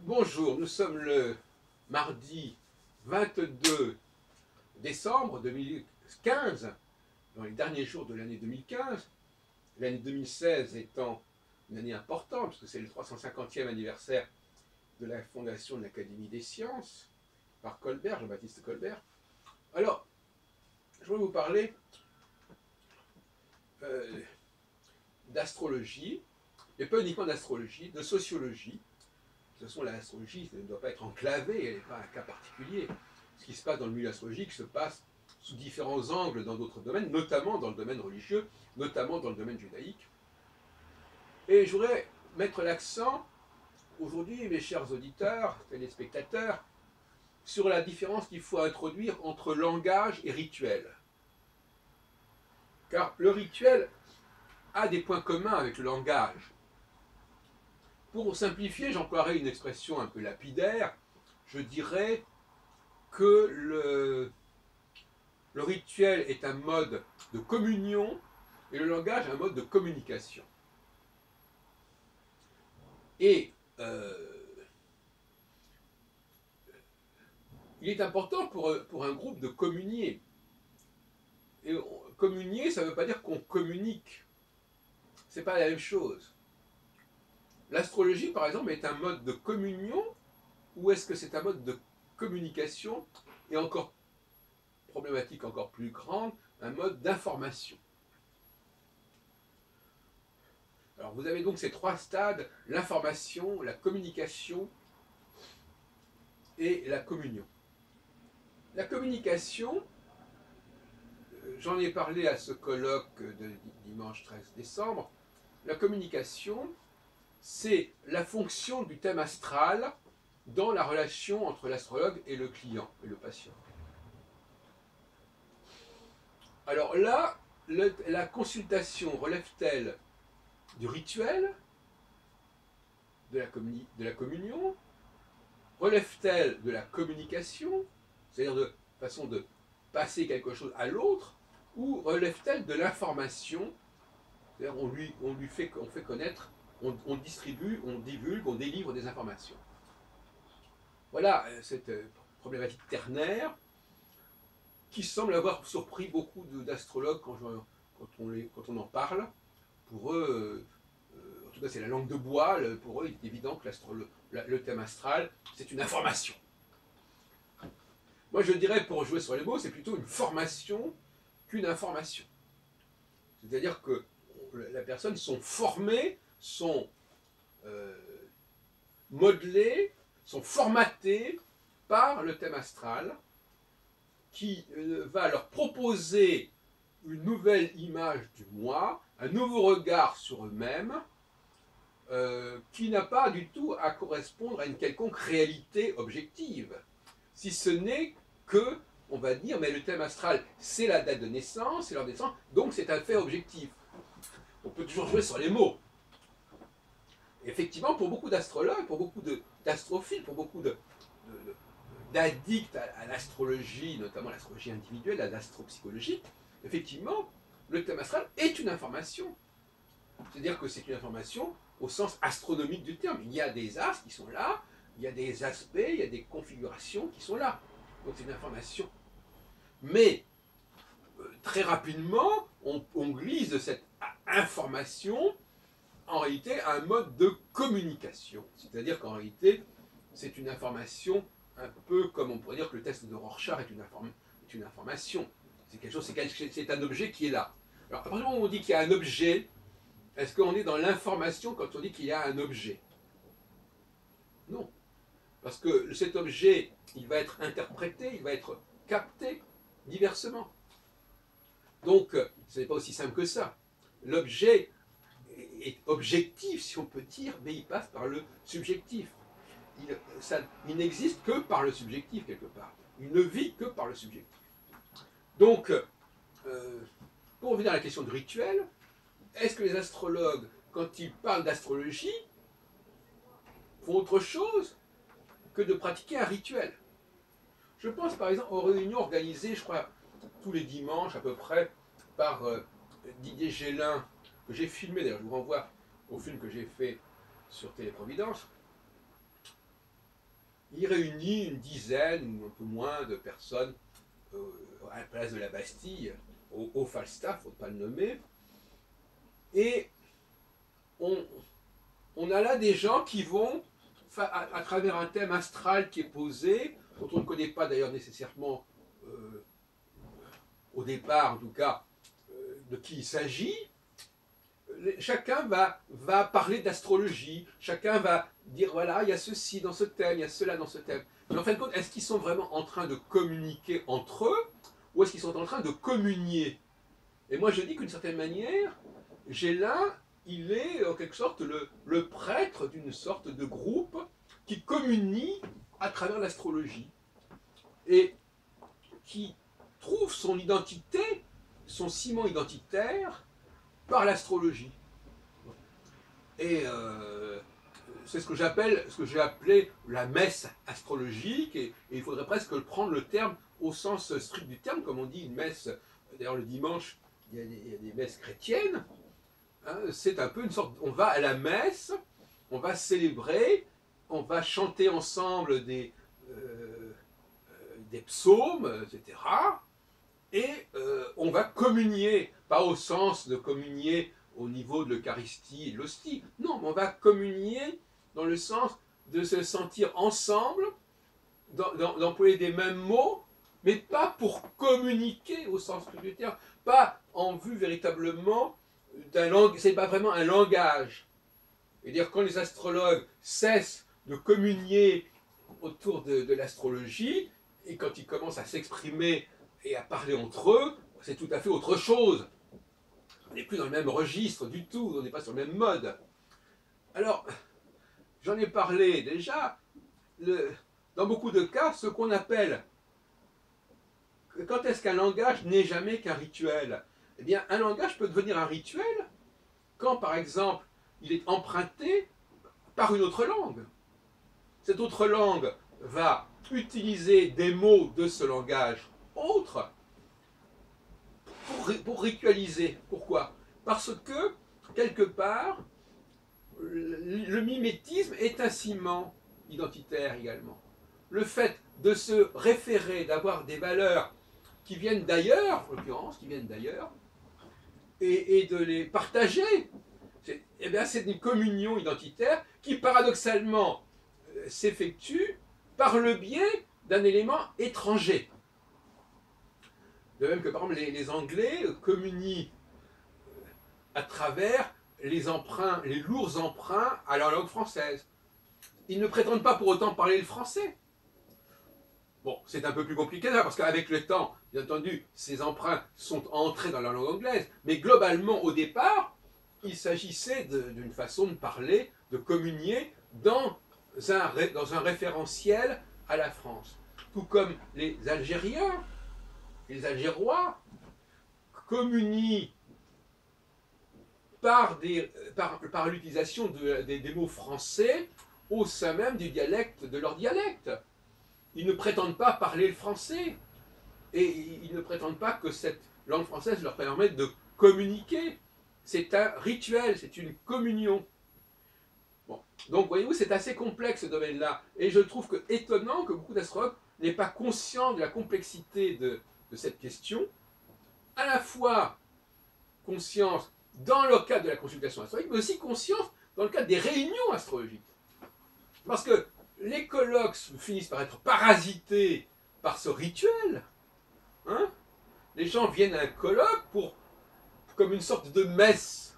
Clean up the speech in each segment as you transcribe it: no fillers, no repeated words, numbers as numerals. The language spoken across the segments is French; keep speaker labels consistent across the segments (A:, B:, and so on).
A: Bonjour, nous sommes le mardi 22 décembre 2015, dans les derniers jours de l'année 2015, l'année 2016 étant une année importante, parce que c'est le 350e anniversaire de la fondation de l'Académie des sciences, par Colbert, Jean-Baptiste Colbert. Alors, je vais vous parler d'astrologie, et pas uniquement d'astrologie, de sociologie. De toute façon, l'astrologie ne doit pas être enclavée, elle n'est pas un cas particulier. Ce qui se passe dans le milieu astrologique se passe sous différents angles dans d'autres domaines, notamment dans le domaine religieux, notamment dans le domaine judaïque. Et je voudrais mettre l'accent aujourd'hui, mes chers auditeurs, téléspectateurs, sur la différence qu'il faut introduire entre langage et rituel. Car le rituel a des points communs avec le langage. Pour simplifier, j'emploierai une expression un peu lapidaire, je dirais que le rituel est un mode de communion et le langage un mode de communication. Et il est important pour un groupe de communier. Et communier, ça ne veut pas dire qu'on communique. Ce n'est pas la même chose. L'astrologie, par exemple, est un mode de communion ou est-ce que c'est un mode de communication et encore problématique encore plus grande, un mode d'information. Alors vous avez donc ces trois stades, l'information, la communication et la communion. La communication, j'en ai parlé à ce colloque de dimanche 13 décembre, la communication, c'est la fonction du thème astral dans la relation entre l'astrologue et le client, et le patient. Alors là, la consultation relève-t-elle du rituel, de la communion? Relève-t-elle de la communication, c'est-à-dire de façon de passer quelque chose à l'autre, ou relève-t-elle de l'information, c'est-à-dire on fait connaître, on distribue, on divulgue, on délivre des informations. Voilà cette problématique ternaire qui semble avoir surpris beaucoup d'astrologues quand on en parle. Pour eux, en tout cas c'est la langue de bois, pour eux il est évident que le thème astral, c'est une information. Moi je dirais, pour jouer sur les mots, c'est plutôt une formation qu'une information. C'est-à-dire que les personnes sont formées, sont modelées, sont formatées par le thème astral qui va leur proposer une nouvelle image du moi, un nouveau regard sur eux-mêmes, qui n'a pas du tout à correspondre à une quelconque réalité objective, si ce n'est que, on va dire, mais le thème astral, c'est la date de naissance, c'est l'heure de naissance, donc c'est un fait objectif. On peut toujours jouer sur les mots. Effectivement, pour beaucoup d'astrologues, pour beaucoup d'astrophiles, pour beaucoup d'addicts à l'astrologie, notamment l'astrologie individuelle, à l'astropsychologie, effectivement, le thème astral est une information. C'est-à-dire que c'est une information au sens astronomique du terme. Il y a des astres qui sont là, il y a des aspects, il y a des configurations qui sont là. Donc c'est une information. Mais très rapidement, on glisse de cette information en réalité un mode de communication. C'est-à-dire qu'en réalité, c'est une information un peu comme on pourrait dire que le test de Rorschach est une information. C'est quelque chose, c'est un objet qui est là. Alors, à partir du moment où on dit qu'il y a un objet, est-ce qu'on est dans l'information quand on dit qu'il y a un objet? Non. Parce que cet objet, il va être interprété, il va être capté diversement. Donc, ce n'est pas aussi simple que ça. L'objet est objectif, si on peut dire, mais il passe par le subjectif. Il n'existe que par le subjectif, quelque part. Il ne vit que par le subjectif. Donc, pour revenir à la question du rituel, est-ce que les astrologues, quand ils parlent d'astrologie, font autre chose que de pratiquer un rituel? Je pense par exemple aux réunions organisées, je crois, tous les dimanches à peu près, par Didier Gélin, que j'ai filmé, d'ailleurs je vous renvoie au film que j'ai fait sur Téléprovidence, il réunit une dizaine ou un peu moins de personnes à la place de la Bastille, au Falstaff, il ne faut pas le nommer. Et on a là des gens qui vont, à travers un thème astral qui est posé, dont on ne connaît pas d'ailleurs nécessairement au départ, en tout cas, de qui il s'agit, chacun va parler d'astrologie, chacun va dire voilà, il y a ceci dans ce thème, il y a cela dans ce thème. Mais en fin de compte, est-ce qu'ils sont vraiment en train de communiquer entre eux ou est-ce qu'ils sont en train de communier? Et moi je dis qu'une certaine manière, Gélin, il est en quelque sorte le prêtre d'une sorte de groupe qui communie à travers l'astrologie et qui trouve son identité, son ciment identitaire par l'astrologie. Et c'est ce que j'ai appelé la messe astrologique, et il faudrait presque prendre le terme au sens strict du terme, comme on dit une messe. D'ailleurs le dimanche, il y a des messes chrétiennes. Hein, c'est un peu une sorte, on va à la messe, on va célébrer, on va chanter ensemble des psaumes, etc. Et on va communier, pas au sens de communier au niveau de l'Eucharistie et de l'hostie, non, mais on va communier dans le sens de se sentir ensemble, d'employer des mêmes mots, mais pas pour communiquer au sens du terme, pas en vue véritablement d'un langage, c'est pas vraiment un langage. C'est-à-dire quand les astrologues cessent de communier autour de l'astrologie, et quand ils commencent à s'exprimer et à parler entre eux, c'est tout à fait autre chose. On n'est plus dans le même registre du tout, on n'est pas sur le même mode. Alors, j'en ai parlé déjà, dans beaucoup de cas, ce qu'on appelle, quand est-ce qu'un langage n'est jamais qu'un rituel? Eh bien, un langage peut devenir un rituel quand, par exemple, il est emprunté par une autre langue. Cette autre langue va utiliser des mots de ce langage autre pour ritualiser. Pourquoi? Parce que, quelque part, le mimétisme est un ciment identitaire également. Le fait de se référer, d'avoir des valeurs qui viennent d'ailleurs, en l'occurrence, qui viennent d'ailleurs, et de les partager, eh bien, c'est une communion identitaire qui, paradoxalement, s'effectue par le biais d'un élément étranger. De même que, par exemple, les Anglais communient à travers les emprunts, les lourds emprunts à leur langue française. Ils ne prétendent pas pour autant parler le français. Bon, c'est un peu plus compliqué là, parce qu'avec le temps, bien entendu, ces emprunts sont entrés dans la langue anglaise. Mais globalement, au départ, il s'agissait d'une façon de parler, de communier dans un référentiel à la France. Tout comme les Algériens, les Algérois, communient par l'utilisation des mots français au sein même du dialecte, de leur dialecte. Ils ne prétendent pas parler le français. Et ils ne prétendent pas que cette langue française leur permette de communiquer. C'est un rituel, c'est une communion. Bon. Donc, voyez-vous, c'est assez complexe ce domaine-là. Et je trouve étonnant que beaucoup d'astrologues n'aient pas conscience de la complexité de cette question. À la fois conscience dans le cadre de la consultation astrologique, mais aussi conscience dans le cadre des réunions astrologiques. Parce que les colloques finissent par être parasités par ce rituel. Hein? Les gens viennent à un colloque comme une sorte de messe.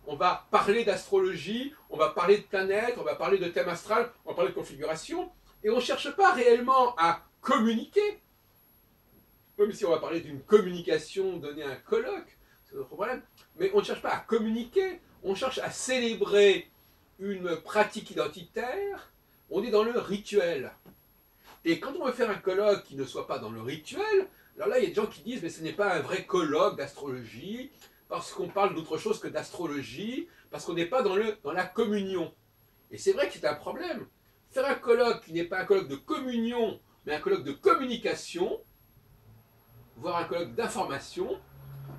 A: On va parler d'astrologie, on va parler de planètes, on va parler de thème astral, on va parler de configuration, et on ne cherche pas réellement à communiquer. Même si on va parler d'une communication donnée à un colloque, c'est notre problème. Mais on ne cherche pas à communiquer, on cherche à célébrer une pratique identitaire, on est dans le rituel. Et quand on veut faire un colloque qui ne soit pas dans le rituel, alors là il y a des gens qui disent mais ce n'est pas un vrai colloque d'astrologie, parce qu'on parle d'autre chose que d'astrologie, parce qu'on n'est pas dans la communion. Et c'est vrai que c'est un problème. Faire un colloque qui n'est pas un colloque de communion, mais un colloque de communication, voire un colloque d'information,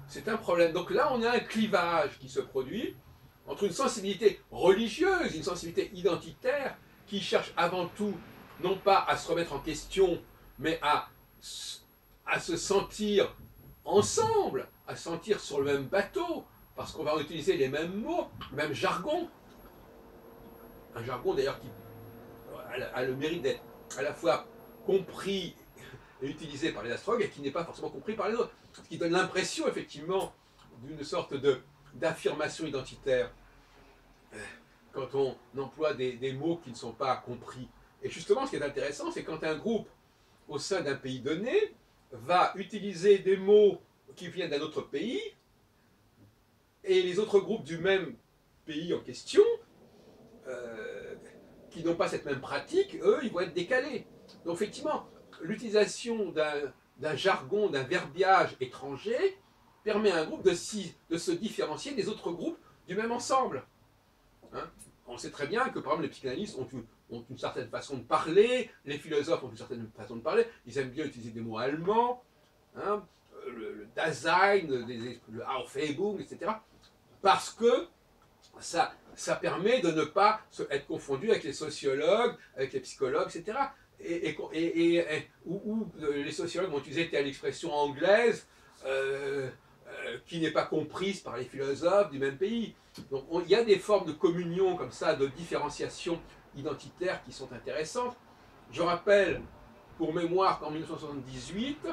A: c'est un problème. Donc là, on a un clivage qui se produit entre une sensibilité religieuse, une sensibilité identitaire, qui cherche avant tout non pas à se remettre en question, mais à se sentir ensemble, à se sentir sur le même bateau, parce qu'on va utiliser les mêmes mots, le même jargon. Un jargon d'ailleurs qui a le mérite d'être à la fois compris et utilisé par les astrologues et qui n'est pas forcément compris par les autres. Ce qui donne l'impression effectivement d'une sorte d'affirmation identitaire quand on emploie des mots qui ne sont pas compris. Et justement, ce qui est intéressant, c'est quand un groupe au sein d'un pays donné va utiliser des mots qui viennent d'un autre pays, et les autres groupes du même pays en question, qui n'ont pas cette même pratique, eux, ils vont être décalés. Donc effectivement, l'utilisation d'un jargon, d'un verbiage étranger permet à un groupe de se différencier des autres groupes du même ensemble. Hein, on sait très bien que, par exemple, les psychanalystes ont une certaine façon de parler, les philosophes ont une certaine façon de parler, ils aiment bien utiliser des mots allemands, hein, le Dasein, le Aufhebung, etc. Parce que ça permet de ne pas être confondu avec les sociologues, avec les psychologues, etc. Où les sociologues vont utiliser telle expression anglaise qui n'est pas comprise par les philosophes du même pays. Donc il y a des formes de communion comme ça, de différenciation identitaire qui sont intéressantes. Je rappelle, pour mémoire, qu'en 1978,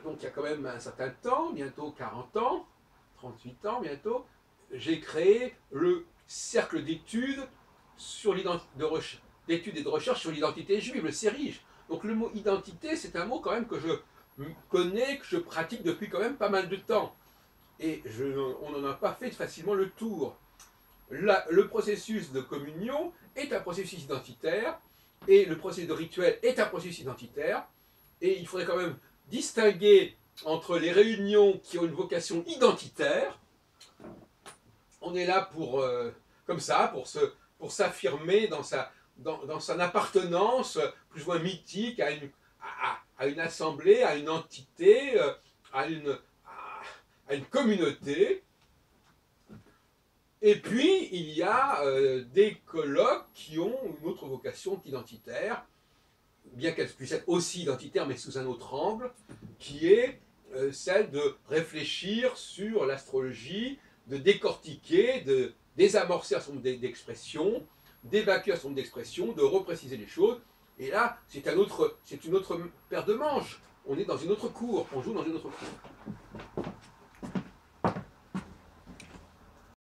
A: donc il y a quand même un certain temps, bientôt 40 ans, 38 ans bientôt, j'ai créé le cercle d'études d'études et de recherche sur l'identité juive, le CERIJ. Donc le mot identité, c'est un mot quand même que je connais, que je pratique depuis quand même pas mal de temps. Et on n'en a pas fait facilement le tour. Le processus de communion est un processus identitaire, et le processus de rituel est un processus identitaire, et il faudrait quand même distinguer entre les réunions qui ont une vocation identitaire. On est là comme ça, pour s'affirmer dans son appartenance plus ou moins mythique à une assemblée, à une entité, à une communauté. Et puis, il y a des colloques qui ont une autre vocation qu'identitaire, bien qu'elle puisse être aussi identitaire, mais sous un autre angle, qui est celle de réfléchir sur l'astrologie, de décortiquer, de désamorcer un certain nombre d'expressions, d'évacuer un certain nombre d'expressions, de repréciser les choses. Et là, c'est une autre paire de manches. On est dans une autre cour, on joue dans une autre cour.